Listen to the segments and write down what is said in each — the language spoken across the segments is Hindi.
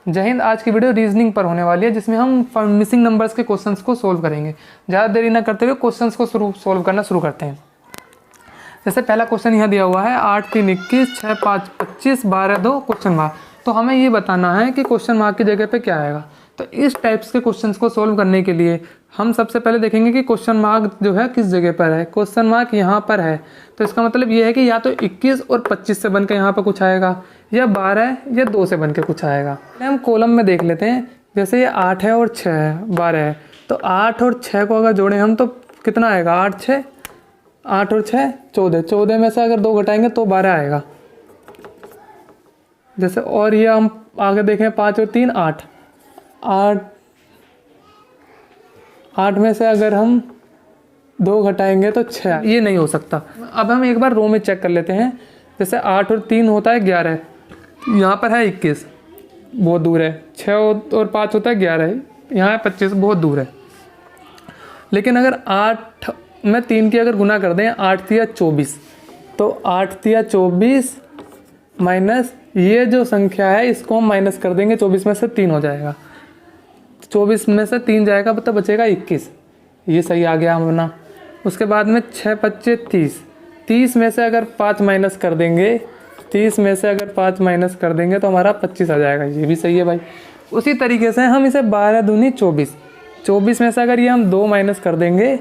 जय हिंद। आज की वीडियो रीजनिंग पर होने वाली है, जिसमें हम मिसिंग नंबर्स के क्वेश्चंस को सोल्व करेंगे। ज़्यादा देरी न करते हुए क्वेश्चंस को सोल्व करना शुरू करते हैं। जैसे पहला क्वेश्चन यहाँ दिया हुआ है 8 3 21 6 5 25 12 2 क्वेश्चन मार्क। तो हमें ये बताना है कि क्वेश्चन मार्क की जगह पे क्या आएगा। तो इस टाइप्स के क्वेश्चंस को सोल्व करने के लिए हम सबसे पहले देखेंगे कि क्वेश्चन मार्क जो है किस जगह पर है। क्वेश्चन मार्क यहाँ पर है, तो इसका मतलब ये है कि या तो 21 और 25 से बन के यहाँ पर कुछ आएगा, या 12 या 2 से बन के कुछ आएगा। हम कॉलम में देख लेते हैं। जैसे ये 8 है और 6 है, 12 है, तो 8 और 6 को अगर जोड़ें हम तो कितना आएगा? 8 और 6 14। 14 में से अगर 2 घटाएंगे तो 12 आएगा। जैसे और ये हम आगे देखें 5 और 3 8। 8 में से अगर हम 2 घटाएंगे तो 6। ये नहीं हो सकता। अब हम एक बार रो में चेक कर लेते हैं। जैसे 8 और 3 होता है 11, यहाँ पर है 21, बहुत दूर है। 6 और 5 होता है 11, यहाँ है 25, बहुत दूर है। लेकिन अगर 8 में 3 की अगर गुना कर दें, 8 तिया 24, तो 8 तिया 24 माइनस ये जो संख्या है इसको हम माइनस कर देंगे। 24 में से 3 हो जाएगा, 24 में से 3 जाएगा तो बचेगा 21। ये सही आ गया अपना। उसके बाद में 6 25 30। 30 में से अगर 5 माइनस कर देंगे, 30 में से अगर 5 माइनस कर देंगे तो हमारा 25 आ जाएगा। ये भी सही है भाई। उसी तरीके से हम इसे 12 दूनी 24। 24 में से अगर ये हम 2 माइनस कर देंगे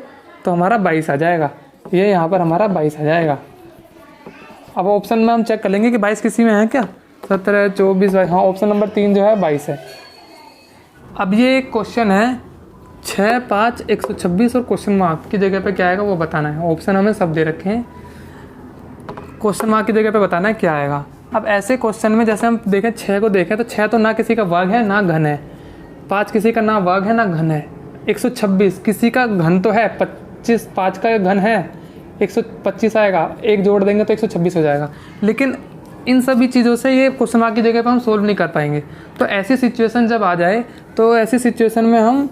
तो हमारा 22 आ जाएगा। ये यहाँ पर हमारा 22 आ जाएगा। अब ऑप्शन में हम चेक कर लेंगे कि 22 किसी में है क्या? 17 24 22। हाँ, ऑप्शन नंबर 3 जो है 22 है। अब ये एक क्वेश्चन है 6 5 126 और क्वेश्चन मार्क की जगह पे क्या आएगा वो बताना है। ऑप्शन हमें सब दे रखे हैं, क्वेश्चन मार्क की जगह पे बताना है क्या आएगा। अब ऐसे क्वेश्चन में जैसे हम देखें 6 को देखें तो 6 तो ना किसी का वर्ग है ना घन है। 5 किसी का ना वर्ग है ना घन है। 126 किसी का घन तो है, 25 5 का घन है, 125 आएगा। एक जोड़ देंगे तो 126 हो जाएगा। लेकिन इन सभी चीज़ों से ये क्वेश्चन मार्क की जगह पे हम सोल्व नहीं कर पाएंगे। तो ऐसी सिचुएशन जब आ जाए तो ऐसी सिचुएशन में हम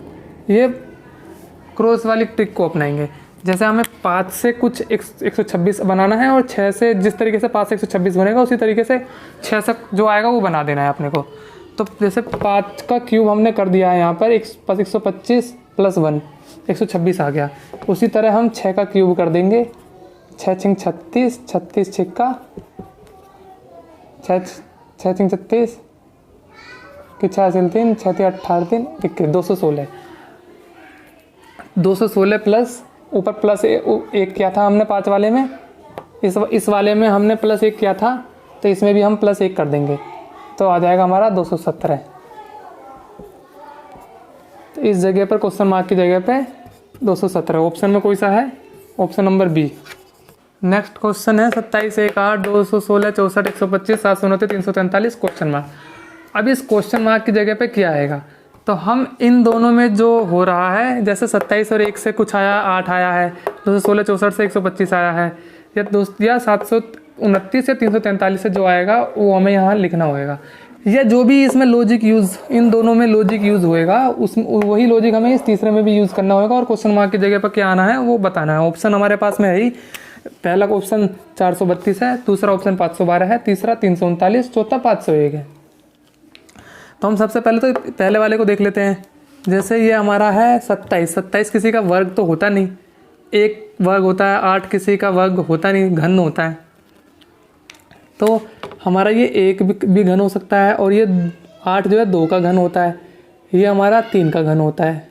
ये क्रॉस वाली ट्रिक को अपनाएंगे। जैसे हमें 5 से कुछ 126 बनाना है और 6 से, जिस तरीके से 5 से 126 बनेगा उसी तरीके से 6 से जो आएगा वो बना देना है अपने को। तो जैसे 5 का क्यूब हमने कर दिया है यहाँ पर 125 + 1 126 आ गया। उसी तरह हम 6 का क्यूब कर देंगे। 6 6 36, 36 6 का 6 6 36 कि 6 3 6 18 3 21 216। 216 प्लस ऊपर प्लस एक किया था हमने 5 वाले में, इस वाले में हमने +1 किया था, तो इसमें भी हम +1 कर देंगे तो आ जाएगा हमारा 217। तो इस जगह पर क्वेश्चन मार्क की जगह पे 217 ऑप्शन में कोई सा है? Option number B. Next question है 27 1 8 216 64 125 729 343 क्वेश्चन मार्क। अब इस क्वेश्चन मार्क की जगह पे क्या आएगा? तो हम इन दोनों में जो हो रहा है, जैसे 27 और 1 से कुछ आया 8 आया है, 216 64 से 125 आया है, या 729 या 343 से जो आएगा वो हमें यहाँ लिखना होगा। या जो भी इसमें लॉजिक यूज़, इन दोनों में लॉजिक यूज़ होएगा, उस वही लॉजिक हमें इस तीसरे में भी यूज़ करना होगा और क्वेश्चन मार्क की जगह पर क्या आना है वो बताना है। ऑप्शन हमारे पास में है ही। पहला ऑप्शन 432 है, दूसरा ऑप्शन 512 है, तीसरा 339, चौथा 501 है। तो हम सबसे पहले तो पहले वाले को देख लेते हैं। जैसे ये हमारा है 27 किसी का वर्ग तो होता नहीं, एक वर्ग होता है। 8 किसी का वर्ग होता नहीं, घन होता है। तो हमारा ये 1 भी घन हो सकता है, और ये 8 जो है 2 का घन होता है, ये हमारा 3 का घन होता है।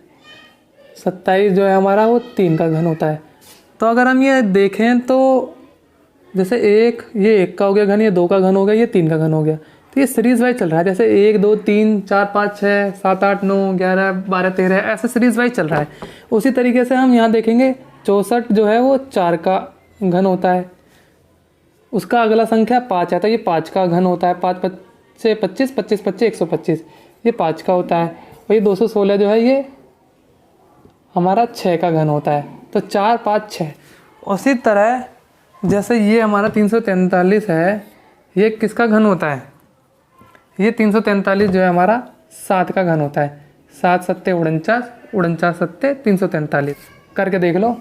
27 जो है हमारा वो 3 का घन होता है। तो अगर हम ये देखें तो जैसे ये 1 का हो गया घन, ये 2 का घन हो गया, ये 3 का घन हो गया। तो ये सीरीज वाइज चल रहा है। जैसे 1 2 3 4 5 6 7 8 9 11 12 13 ऐसे सीरीज वाइज चल रहा है। उसी तरीके से हम यहाँ देखेंगे 64 जो है वो 4 का घन होता है। उसका अगला संख्या 5 आता है, ये 5 का घन होता है। 5 से 25 25 25 125, ये 5 का होता है। और ये 216 जो है ये हमारा 6 का घन होता है। तो 4 5 6। उसी तरह जैसे ये हमारा 343 है, ये किसका घन होता है? ये 343 जो है हमारा 7 का घन होता है। 7 7 49, 49 7 343 करके देख लो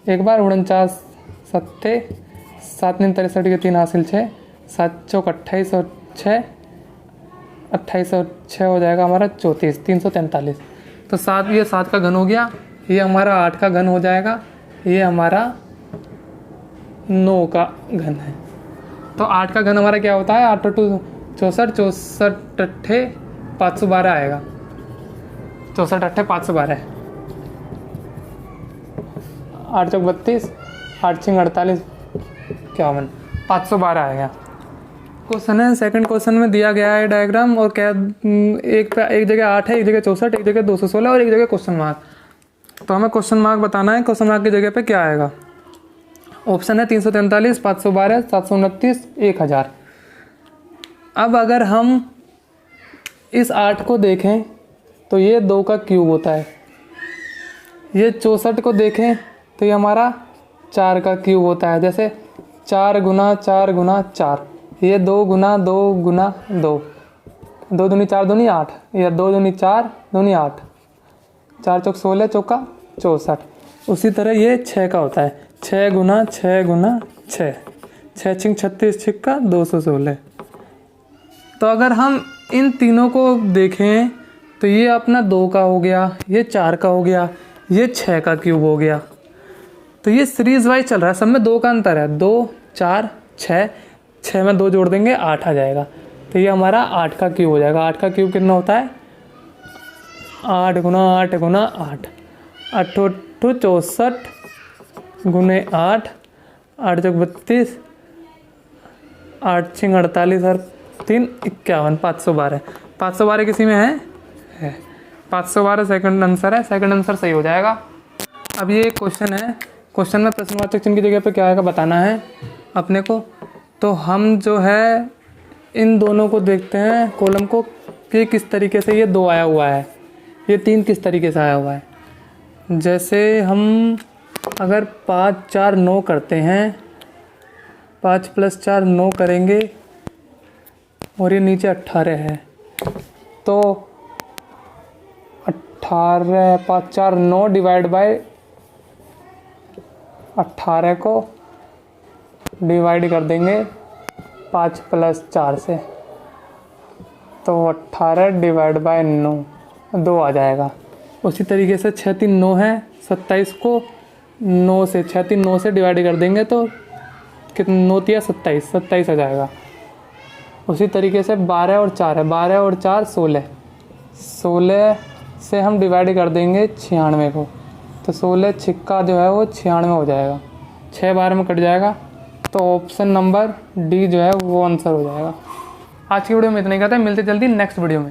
एक बार। 49 7 7 9 63 के 3 हासिल 6, 7 चौक 28 और 6 28 और 6 हो जाएगा हमारा 34, 343। तो 7, ये 7 का घन हो गया, ये हमारा 8 का घन हो जाएगा, ये हमारा 9 का घन है। तो 8 का घन हमारा क्या होता है, 8 टू 64, 64 अट्ठे 512 आएगा, 64 अट्ठे 512, 8 चौक 32, 8 छिंग 48, 51, 512 आएगा। क्वेश्चन है, सेकंड क्वेश्चन में दिया गया है डायग्राम और क्या एक जगह 8 है, एक जगह 64, एक जगह 216 और एक जगह क्वेश्चन मार्क। तो हमें क्वेश्चन मार्क बताना है, क्वेश्चन मार्क की जगह पे क्या आएगा। ऑप्शन है 343, 512, 729, 1000। अब अगर हम इस 8 को देखें तो ये 2 का क्यूब होता है, ये 64 को देखें तो ये हमारा 4 का क्यूब होता है। जैसे 4 गुना 4 गुना 4, ये 2 गुना 2 गुना 2, 2 दूनी 4 दूनी 8, या 2 दूनी 4 दूनी 8, 4 चौक 16, चौका 64। उसी तरह ये 6 का होता है, 6 गुना 6 गुना 6, 6 छिंग 36, छिक्का 216। तो अगर हम इन तीनों को देखें तो ये अपना 2 का हो गया, ये 4 का हो गया, ये 6 का क्यूब हो गया। तो ये सीरीज वाइज चल रहा है, सब में 2 का अंतर है, 2 4 6, 6 में 2 जोड़ देंगे 8 आ जाएगा। तो ये हमारा 8 का क्यूब हो जाएगा। 8 का क्यूब कितना होता है, 8 गुना 8 गुना 8, 8 8 64 गुने 8, 8 चौक 32, 8 छिंग 48 और 3 51, 512। 512 किसी में है 512 सेकंड आंसर है, सेकंड आंसर सही हो जाएगा। अब ये एक क्वेश्चन है, क्वेश्चन में प्रश्नवाचक चिन्ह की जगह पे क्या आएगा बताना है अपने को। तो हम जो है इन दोनों को देखते हैं कॉलम को कि किस तरीके से ये 2 आया हुआ है, ये 3 किस तरीके से आया हुआ है। जैसे हम अगर 5 4 9 करते हैं, 5 + 4 9 करेंगे और ये नीचे 18 है, तो 18 5 4 9 डिवाइड बाय 18 को डिवाइड कर देंगे 5 + 4 से, तो 18 डिवाइड बाय 9 2 आ जाएगा। उसी तरीके से 6 3 9 है, 27 को 9 से 6 3 9 से डिवाइड कर देंगे तो कितना 9 तिया 27, 27 आ जाएगा। उसी तरीके से 12 और 4 है, 12 और 4 16, 16 से हम डिवाइड कर देंगे 96 को, तो 16 छिक्का जो है वो 96 हो जाएगा, 6 12 में कट जाएगा। तो ऑप्शन नंबर डी जो है वो आंसर हो जाएगा। आज की वीडियो में इतना ही कहते हैं, मिलते जल्दी नेक्स्ट वीडियो में।